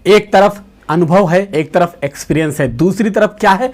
एक तरफ अनुभव है, एक तरफ एक्सपीरियंस है, दूसरी तरफ क्या है,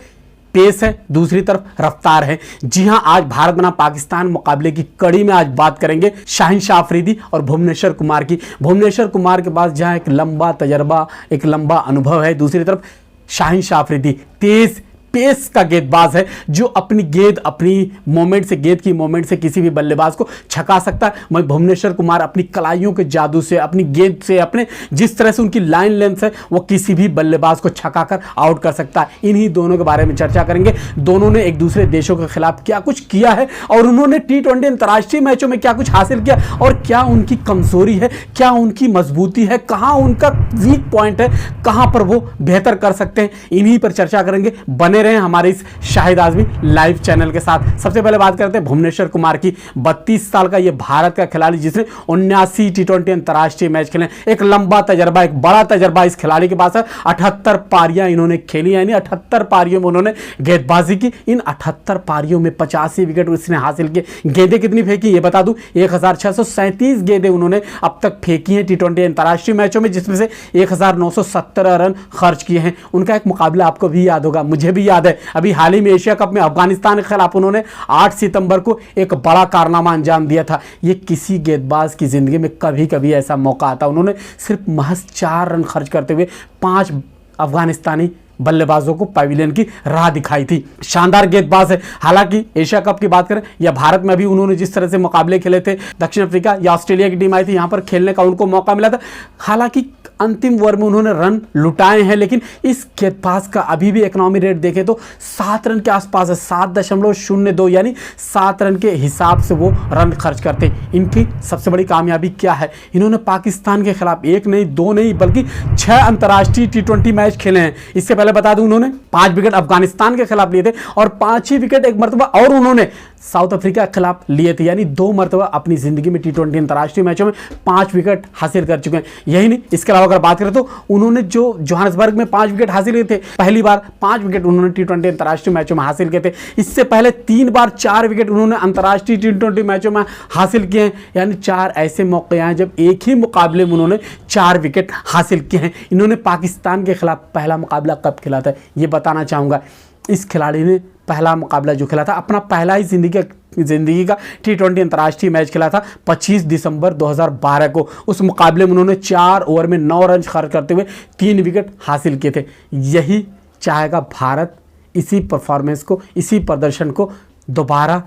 पेस है, दूसरी तरफ रफ्तार है। जी हां, आज भारत बनाम पाकिस्तान मुकाबले की कड़ी में आज बात करेंगे शाहिनशाह अफरीदी और भुवनेश्वर कुमार की। भुवनेश्वर कुमार के पास जहां एक लंबा तजर्बा, एक लंबा अनुभव है, दूसरी तरफ शाहिनशाह अफरीदी तेज पेस का गेंदबाज है जो अपनी गेंद, अपनी मोमेंट से, गेंद की मोमेंट से किसी भी बल्लेबाज को छका सकता है। वहीं भुवनेश्वर कुमार अपनी कलाइयों के जादू से, अपनी गेंद से, अपने जिस तरह से उनकी लाइन लेंथ है, वो किसी भी बल्लेबाज को छकाकर आउट कर सकता है। इन्हीं दोनों के बारे में चर्चा करेंगे। दोनों ने एक दूसरे देशों के खिलाफ क्या कुछ किया है और उन्होंने T20 अंतर्राष्ट्रीय मैचों में क्या कुछ हासिल किया और क्या उनकी कमजोरी है, क्या उनकी मजबूती है, कहां उनका वीक पॉइंट है, कहां पर वो बेहतर कर सकते हैं। इन्हीं पर चर्चा करेंगे। बने रहे हमारे इस शाहिद आजमी लाइव चैनल के साथ। सबसे पहले बात करते हैं भुवनेश्वर कुमार की। 32 साल का ये भारत का खिलाड़ी जिसने 79 T20 अंतर्राष्ट्रीय मैच खेले, एक लंबा तजर्बा, एक बड़ा तजर्बा इस खिलाड़ी के पास है। 78 पारियां इन्होंने खेली, यानी 78 पारियों में उन्होंने गेंदबाजी की। इन 78 पारियों में 85 विकेट उसने हासिल किए। गेंदें कितनी फेंकी ये बता दूं, 1637 गेंदें उन्होंने अब तक फेंकी हैं T20 अंतर्राष्ट्रीय मैचों में, जिसमें से 1917 रन खर्च किए हैं। उनका एक मुकाबला आपको भी याद होगा, मुझे भी याद है, अभी हाल ही में एशिया कप में अफगानिस्तान के खिलाफ उन्होंने 8 सितंबर को एक बड़ा कारनामा अंजाम दिया था। ये किसी गेंदबाज की जिंदगी में कभी कभी ऐसा मौका आता। उन्होंने सिर्फ महज 4 रन खर्च करते हुए 5 अफगानिस्तानी बल्लेबाजों को पवेलियन की राह दिखाई थी। शानदार गेंदबाज है। हालांकि एशिया कप की बात करें या भारत में अभी उन्होंने जिस तरह से मुकाबले खेले थे, दक्षिण अफ्रीका या ऑस्ट्रेलिया की टीम आई थी, यहां पर खेलने का उनको मौका मिला था। हालांकि अंतिम ओवर में उन्होंने रन लुटाए हैं, लेकिन इस गेंदबाज का अभी भी इकोनॉमी रेट देखें तो 7 रन के आसपास है, 7.02, यानी 7 रन के हिसाब से वो रन खर्च करते हैं। इनकी सबसे बड़ी कामयाबी क्या है, इन्होंने पाकिस्तान के खिलाफ 1 नहीं 2 नहीं बल्कि 6 अंतर्राष्ट्रीय T20 मैच खेले हैं। इससे पहले बता दूं, उन्होंने 5 विकेट अफगानिस्तान के खिलाफ लिए थे और 5 ही विकेट एक मरतबा और उन्होंने साउथ अफ्रीका के खिलाफ लिए थे, यानी 2 मरतबा अपनी जिंदगी में T20 अंतर्राष्ट्रीय मैचों में 5 विकेट हासिल कर चुके हैं। यही नहीं, इसके अलावा अगर बात करें तो उन्होंने जो जोहान्सबर्ग में 5 विकेट हासिल किए थे, पहली बार 5 विकेट उन्होंने T20 अंतर्राष्ट्रीय मैचों में हासिल किए थे। इससे पहले 3 बार 4 विकेट उन्होंने अंतर्राष्ट्रीय T20 मैचों में हासिल किए हैं, यानी 4 ऐसे मौके हैं जब एक ही मुकाबले में उन्होंने 4 विकेट हासिल किए हैं। इन्होंने पाकिस्तान के खिलाफ पहला मुकाबला कब खेला था ये बताना चाहूंगा। इस खिलाड़ी ने पहला मुकाबला जो खेला था, अपना पहला ही जिंदगी का T20 अंतर्राष्ट्रीय मैच खेला था 25 दिसंबर 2012 को। उस मुकाबले में उन्होंने 4 ओवर में 9 रन खर्च करते हुए 3 विकेट हासिल किए थे। यही चाहेगा भारत, इसी परफॉर्मेंस को, इसी प्रदर्शन को दोबारा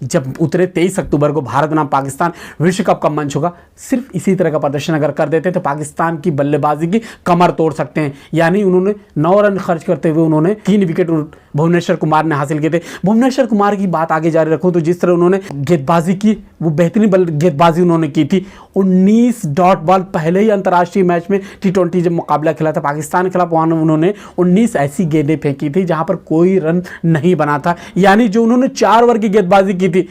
जब उतरे 23 अक्टूबर को भारत बनाम पाकिस्तान विश्व कप का मंच होगा, सिर्फ इसी तरह का प्रदर्शन अगर कर देते तो पाकिस्तान की बल्लेबाजी की कमर तोड़ सकते हैं। यानी उन्होंने 9 रन खर्च करते हुए उन्होंने 3 विकेट भुवनेश्वर कुमार ने हासिल किए थे। भुवनेश्वर कुमार की बात आगे जारी रखूं तो जिस तरह उन्होंने गेंदबाजी की, वो बेहतरीन गेंदबाजी उन्होंने की थी। 19 डॉट बॉल पहले ही अंतर्राष्ट्रीय मैच में T20 जब मुकाबला खेला था पाकिस्तान के खिलाफ, वहां उन्होंने 19 ऐसी गेंदें फेंकी थी जहां पर कोई रन नहीं बना था। यानी जो उन्होंने 4 ओवर की गेंदबाजी की थी,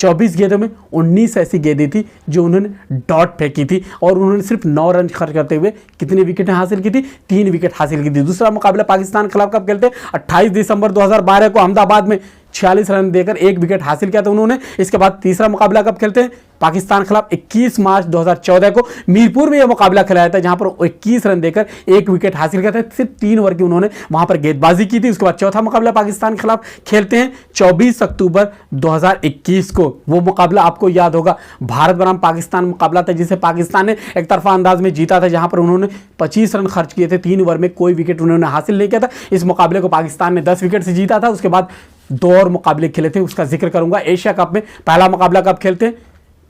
24 गेंदों में 19 ऐसी गेंदें थी जो उन्होंने डॉट फेंकी थी और उन्होंने सिर्फ 9 रन खर्च करते हुए कितनी विकेटें हासिल की थी, 3 विकेट हासिल की थी। दूसरा मुकाबला पाकिस्तान के खिलाफ कब खेलते, 28 दिसंबर 2012 को अहमदाबाद में 46 रन देकर 1 विकेट हासिल किया था उन्होंने। इसके बाद तीसरा मुकाबला कब खेलते हैं पाकिस्तान के खिलाफ, 21 मार्च 2014 को मीरपुर में यह मुकाबला खिलाया था जहां पर 21 रन देकर 1 विकेट हासिल किया था। सिर्फ 3 ओवर की उन्होंने वहां पर गेंदबाजी की थी। उसके बाद चौथा मुकाबला पाकिस्तान के खिलाफ खेलते हैं 24 अक्टूबर 2021 को। वो मुकाबला आपको याद होगा, भारत बनाम पाकिस्तान मुकाबला था जिसे पाकिस्तान ने एक तरफा अंदाज में जीता था, जहां पर उन्होंने 25 रन खर्च किए थे, 3 ओवर में कोई विकेट उन्होंने हासिल नहीं किया था। इस मुकाबले को पाकिस्तान ने 10 विकेट से जीता था। उसके बाद 2 और मुकाबले खेले थे, उसका जिक्र करूंगा। एशिया कप में पहला मुकाबला कब खेलते हैं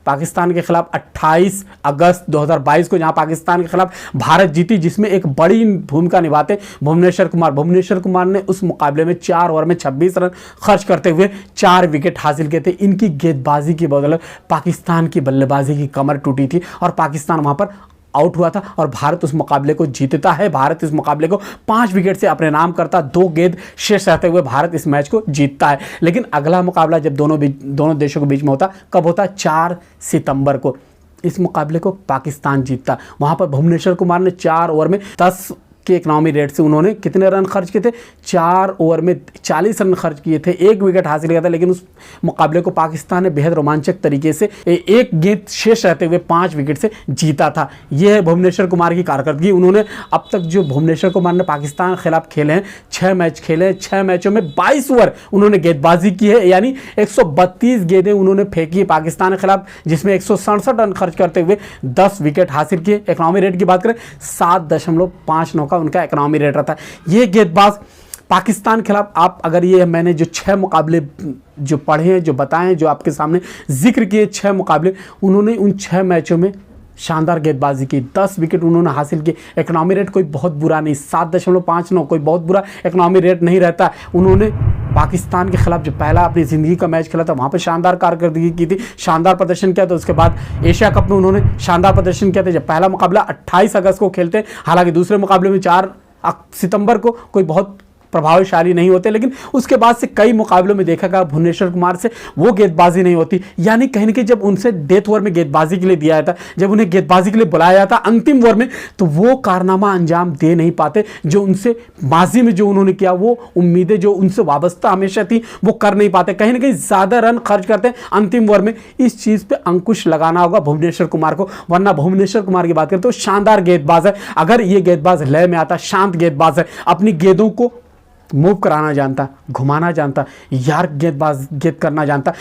पाकिस्तान के खिलाफ, 28 अगस्त 2022 को, जहां पाकिस्तान के खिलाफ भारत जीती, जिसमें एक बड़ी भूमिका निभाते भुवनेश्वर कुमार। भुवनेश्वर कुमार ने उस मुकाबले में 4 ओवर में 26 रन खर्च करते हुए 4 विकेट हासिल किए थे। इनकी गेंदबाजी की बदौलत पाकिस्तान की बल्लेबाजी की कमर टूटी थी और पाकिस्तान वहां पर आउट हुआ था और भारत उस मुकाबले को जीतता है। भारत इस मुकाबले को 5 विकेट से अपने नाम करता, 2 गेंद शेष रहते हुए भारत इस मैच को जीतता है। लेकिन अगला मुकाबला जब दोनों देशों के बीच में होता, कब होता, 4 सितंबर को। इस मुकाबले को पाकिस्तान जीतता। वहां पर भुवनेश्वर कुमार ने 4 ओवर में 10 के इकनॉमी रेट से उन्होंने कितने रन खर्च किए थे, 4 ओवर में 40 रन खर्च किए थे, 1 विकेट हासिल किया था। लेकिन उस मुकाबले को पाकिस्तान ने बेहद रोमांचक तरीके से एक गेंद शेष रहते हुए 5 विकेट से जीता था। यह है भुवनेश्वर कुमार की कारकर्दगी। उन्होंने अब तक जो भुवनेश्वर कुमार ने पाकिस्तान के खिलाफ खेले हैं, 6 मैच खेले, 6 मैचों में 22 ओवर उन्होंने गेंदबाजी की है, यानी 132 गेंदें उन्होंने फेंकी पाकिस्तान के खिलाफ, जिसमें 167 रन खर्च करते हुए 10 विकेट हासिल किए। इकनॉमी रेट की बात करें 7.59 का उनका इकनॉमी रेट रहता है। ये गेंदबाज पाकिस्तान के खिलाफ, आप अगर ये मैंने जो 6 मुकाबले जो पढ़े हैं, जो बताए हैं, जो आपके सामने जिक्र किए 6 मुकाबले, उन्होंने उन 6 मैचों में शानदार गेंदबाजी की, 10 विकेट उन्होंने हासिल किए। इकनॉमी रेट कोई बहुत बुरा नहीं, 7.59 कोई बहुत बुरा इकनॉमी रेट नहीं रहता। उन्होंने पाकिस्तान के खिलाफ जो पहला अपनी ज़िंदगी का मैच खेला था वहाँ पर शानदार कारकर्दगी की थी, शानदार प्रदर्शन किया था। उसके बाद एशिया कप में उन्होंने शानदार प्रदर्शन किया था। जब पहला मुकाबला 28 अगस्त को खेलते हैं, हालांकि दूसरे मुकाबले में 4 सितंबर को कोई बहुत प्रभावशाली नहीं होते, लेकिन उसके बाद से कई मुकाबलों में देखा गया भुवनेश्वर कुमार से वो गेंदबाजी नहीं होती। यानी कहीं ना कहीं जब उनसे डेथ ओवर में गेंदबाजी के लिए दिया जाता, जब उन्हें गेंदबाजी के लिए बुलाया जाता अंतिम ओवर में, तो वो कारनामा अंजाम दे नहीं पाते जो उनसे माजी में जो उन्होंने किया, वो उम्मीदें जो उनसे वाबस्ता हमेशा थी वो कर नहीं पाते, कहीं ना कहीं ज़्यादा रन खर्च करते हैं अंतिम ओवर में। इस चीज़ पर अंकुश लगाना होगा भुवनेश्वर कुमार को, वरना भुवनेश्वर कुमार की बात करें तो शानदार गेंदबाज है। अगर ये गेंदबाज लय में आता, शांत गेंदबाज है, अपनी गेंदों को मूव कराना जानता, घुमाना जानता, यार गेंदबाज गेंद करना जानता,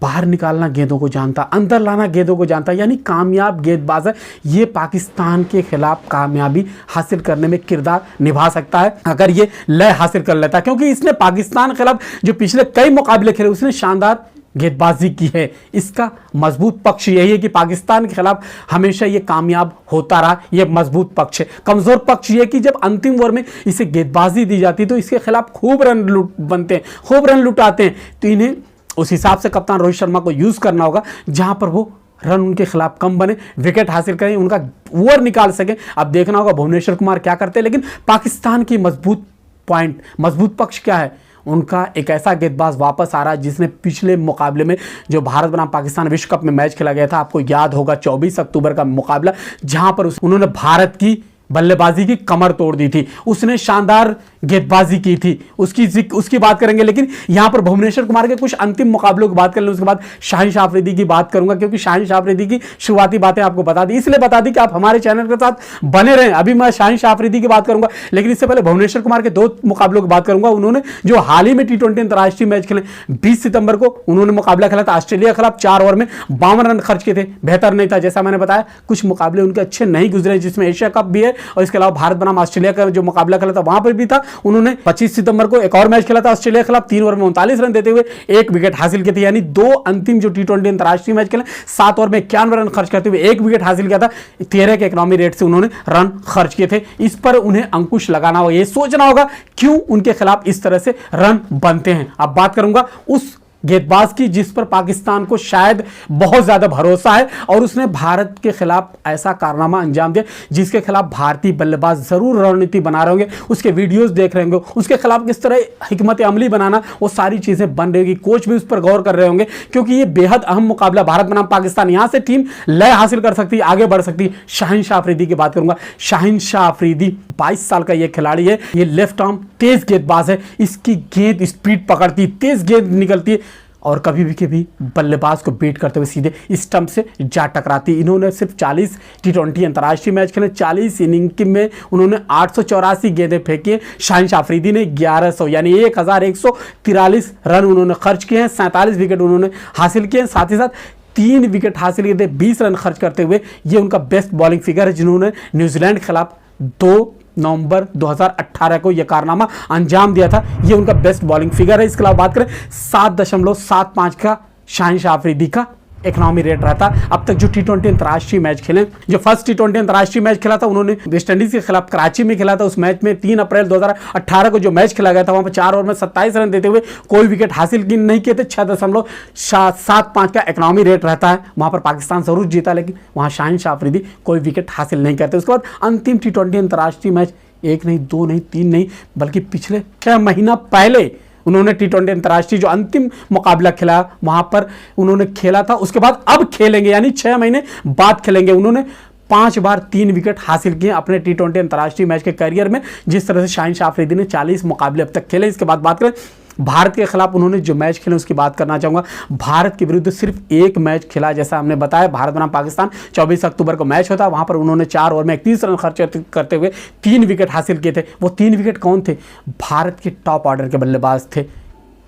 बाहर निकालना गेंदों को जानता, अंदर लाना गेंदों को जानता, यानी कामयाब गेंदबाज है। ये पाकिस्तान के खिलाफ कामयाबी हासिल करने में किरदार निभा सकता है अगर ये लय हासिल कर लेता, क्योंकि इसने पाकिस्तान के खिलाफ जो पिछले कई मुकाबले खेले उसने शानदार गेंदबाजी की है। इसका मजबूत पक्ष यही है कि पाकिस्तान के खिलाफ हमेशा ये कामयाब होता रहा, ये मजबूत पक्ष है। कमजोर पक्ष ये कि जब अंतिम ओवर में इसे गेंदबाजी दी जाती है तो इसके खिलाफ खूब रन बनते हैं, खूब रन लुटाते हैं। तो इन्हें उस हिसाब से कप्तान रोहित शर्मा को यूज करना होगा जहां पर वो रन उनके खिलाफ कम बने, विकेट हासिल करें, उनका ओवर निकाल सकें। अब देखना होगा भुवनेश्वर कुमार क्या करते हैं। लेकिन पाकिस्तान की मजबूत पॉइंट, मजबूत पक्ष क्या है, उनका एक ऐसा गेंदबाज वापस आ रहा है जिसने पिछले मुकाबले में जो भारत बनाम पाकिस्तान विश्व कप में मैच खेला गया था, आपको याद होगा 24 अक्टूबर का मुकाबला, जहां पर उन्होंने भारत की बल्लेबाजी की कमर तोड़ दी थी, उसने शानदार गेंदबाजी की थी, उसकी बात करेंगे। लेकिन यहां पर भुवनेश्वर कुमार के कुछ अंतिम मुकाबलों की बात कर लें, उसके बाद शाहीन शाह अफरीदी की बात करूंगा, क्योंकि शाहीन शाह अफरीदी की शुरुआती बातें आपको बता दी, इसलिए बता दी कि आप हमारे चैनल के साथ बने रहें। अभी मैं शाहीन शाह अफरीदी की बात करूंगा, लेकिन इससे पहले भुवनेश्वर कुमार के 2 मुकाबलों की बात करूंगा। उन्होंने जो हाल ही में T20 अंतर्राष्ट्रीय मैच खेले, 20 सितंबर को उन्होंने मुकाबला खेला था ऑस्ट्रेलिया के खिलाफ, 4 ओवर में 52 रन खर्च किए थे, बेहतर नहीं था। जैसा मैंने बताया कुछ मुकाबले उनके अच्छे नहीं गुजरे, जिसमें एशिया कप भी है और इसके अलावा भारत बनाम ऑस्ट्रेलिया का जो मुकाबला खेला था वहां पर भी था। उन्होंने 25 सितंबर को एक और मैच खेला था ऑस्ट्रेलिया के खिलाफ, 3 ओवर में 39 रन देते हुए 1 विकेट हासिल किए थे। यानी 2 अंतिम जो T20 अंतर्राष्ट्रीय मैच खेले, 7 ओवर में 91 रन खर्च करते हुए 1 विकेट हासिल किया था, 13 के इकनॉमी रेट से उन्होंने रन खर्च किए थे। इस पर उन्हें अंकुश लगाना होगा, ये सोचना होगा क्यों उनके खिलाफ इस तरह से रन बनते हैं। अब बात करूंगा उस गेंदबाज की जिस पर पाकिस्तान को शायद बहुत ज्यादा भरोसा है और उसने भारत के खिलाफ ऐसा कारनामा अंजाम दिया जिसके खिलाफ भारतीय बल्लेबाज जरूर रणनीति बना रहे होंगे, उसके वीडियोस देख रहे होंगे, उसके खिलाफ किस तरह हिकमत अमली बनाना, वो सारी चीजें बन रही होगी, कोच भी उस पर गौर कर रहे होंगे, क्योंकि ये बेहद अहम मुकाबला भारत बनाम पाकिस्तान, यहां से टीम लय हासिल कर सकती है, आगे बढ़ सकती है। शाहीन शाह अफरीदी की बात करूंगा। शाहीन शाह अफरीदी 22 साल का ये खिलाड़ी है, ये लेफ्ट आर्म तेज गेंदबाज है, इसकी गेंद स्पीड पकड़ती है, तेज गेंद निकलती है और कभी भी बल्लेबाज को बीट करते हुए सीधे स्टंप से जा टकराती। इन्होंने सिर्फ 40 T20 अंतर्राष्ट्रीय मैच खेले, 40 इनिंग में उन्होंने 884 गेंदें फेंकी। शाहीन शाह अफरीदी ने 1100 यानी 1143 रन उन्होंने खर्च किए हैं, 47 विकेट उन्होंने हासिल किए हैं, साथ ही साथ 3 विकेट हासिल किए थे 20 रन खर्च करते हुए। ये उनका बेस्ट बॉलिंग फिगर है, जिन्होंने न्यूजीलैंड के खिलाफ 2 नवंबर 2018 को यह कारनामा अंजाम दिया था। यह उनका बेस्ट बॉलिंग फिगर है। इसके अलावा बात करें 7.75 का शाहीन शाह अफरीदी का इकनॉमी रेट रहता। अब तक जो T20 अंतर्राष्ट्रीय मैच खेले, जो फर्स्ट T20 अंतर्राष्ट्रीय मैच खेला था उन्होंने वेस्ट इंडीज के खिलाफ कराची में खेला था। उस मैच में 3 अप्रैल 2018 को जो मैच खेला गया था वहां पर 4 ओवर में 27 रन देते हुए कोई विकेट हासिल नहीं किए थे। 6.75 का इकनॉमी रेट रहता है। वहां पर पाकिस्तान जरूर जीता, लेकिन वहां शाहीन शाह अफरीदी कोई विकेट हासिल नहीं करते। उसके बाद अंतिम T20 अंतर्राष्ट्रीय मैच 1 नहीं 2 नहीं 3 नहीं बल्कि पिछले 6 महीना पहले उन्होंने T20 अंतर्राष्ट्रीय जो अंतिम मुकाबला खेला वहां पर उन्होंने खेला था। उसके बाद अब खेलेंगे, यानी 6 महीने बाद खेलेंगे। उन्होंने 5 बार 3 विकेट हासिल किए अपने T20 अंतर्राष्ट्रीय मैच के करियर में, जिस तरह से शाहीन शाह अफरीदी ने 40 मुकाबले अब तक खेले। इसके बाद बात करें भारत के खिलाफ उन्होंने जो मैच खेले उसकी बात करना चाहूंगा। भारत के विरुद्ध सिर्फ एक मैच खेला, जैसा हमने बताया भारत बनाम पाकिस्तान 24 अक्टूबर को मैच होता, वहां पर उन्होंने 4 ओवर में 31 रन खर्च करते हुए 3 विकेट हासिल किए थे। वो 3 विकेट कौन थे? भारत के टॉप ऑर्डर के बल्लेबाज थे।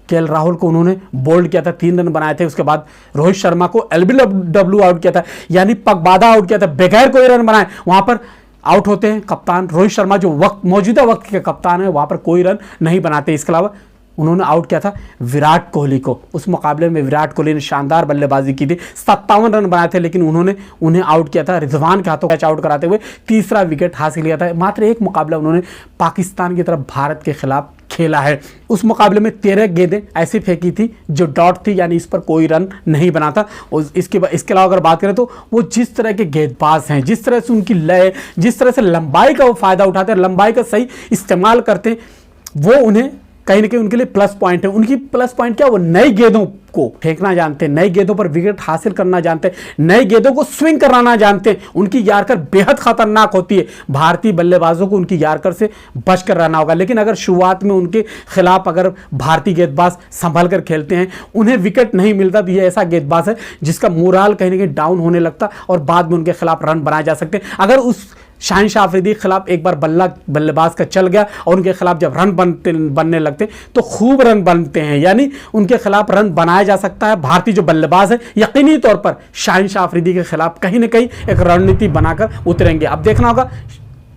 केएल राहुल को उन्होंने बोल्ड किया था, 3 रन बनाए थे। उसके बाद रोहित शर्मा को एलबीडब्ल्यू आउट किया था, यानी पगबाधा आउट किया था बगैर कोई रन बनाए। वहां पर आउट होते हैं कप्तान रोहित शर्मा, जो मौजूदा वक्त के कप्तान है, वहां पर कोई रन नहीं बनाते। इसके अलावा उन्होंने आउट किया था विराट कोहली को। उस मुकाबले में विराट कोहली ने शानदार बल्लेबाजी की थी, 57 रन बनाए थे, लेकिन उन्होंने उन्हें आउट किया था रिजवान के हाथों कैच आउट कराते हुए, तीसरा विकेट हासिल किया था। मात्र एक मुकाबला उन्होंने पाकिस्तान की तरफ भारत के खिलाफ खेला है। उस मुकाबले में 13 गेंदें ऐसी फेंकी थी जो डॉट थी, यानी इस पर कोई रन नहीं बना था। और इसके अलावा अगर बात करें तो वो जिस तरह के गेंदबाज हैं, जिस तरह से उनकी लय, जिस तरह से लंबाई का वो फायदा उठाते हैं, लंबाई का सही इस्तेमाल करते हैं, वो उन्हें कहीं ना कहीं उनके लिए प्लस पॉइंट है। उनकी प्लस पॉइंट क्या? वो नई गेंदों को फेंकना जानते हैं, नई गेंदों पर विकेट हासिल करना जानते हैं, नई गेंदों को स्विंग कराना जानते हैं। उनकी यार्कर बेहद खतरनाक होती है। भारतीय बल्लेबाजों को उनकी यार्कर से बच कर रहना होगा, लेकिन अगर शुरुआत में उनके खिलाफ अगर भारतीय गेंदबाज संभल कर खेलते हैं, उन्हें विकेट नहीं मिलता, तो ये ऐसा गेंदबाज है जिसका मोराल कहीं ना कहीं डाउन होने लगता और बाद में उनके खिलाफ रन बनाए जा सकते हैं। अगर उस शाहीन शाह अफरीदी के खिलाफ एक बार बल्लेबाज का चल गया और उनके खिलाफ जब रन बनने लगते तो खूब रन बनते हैं, यानी उनके खिलाफ रन बनाया जा सकता है। भारतीय जो बल्लेबाज है यकीनी तौर पर शाहीन शाह अफरीदी के खिलाफ कहीं ना कहीं एक रणनीति बनाकर उतरेंगे। अब देखना होगा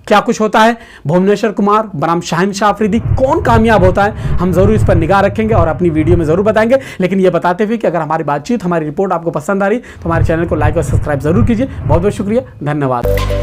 क्या कुछ होता है। भुवनेश्वर कुमार बनाम शाहीन शाह अफरीदी, कौन कामयाब होता है, हम जरूर इस पर निगाह रखेंगे और अपनी वीडियो में जरूर बताएंगे। लेकिन ये बताते हुए कि अगर हमारी बातचीत, हमारी रिपोर्ट आपको पसंद आ रही तो हमारे चैनल को लाइक और सब्सक्राइब जरूर कीजिए। बहुत बहुत शुक्रिया, धन्यवाद।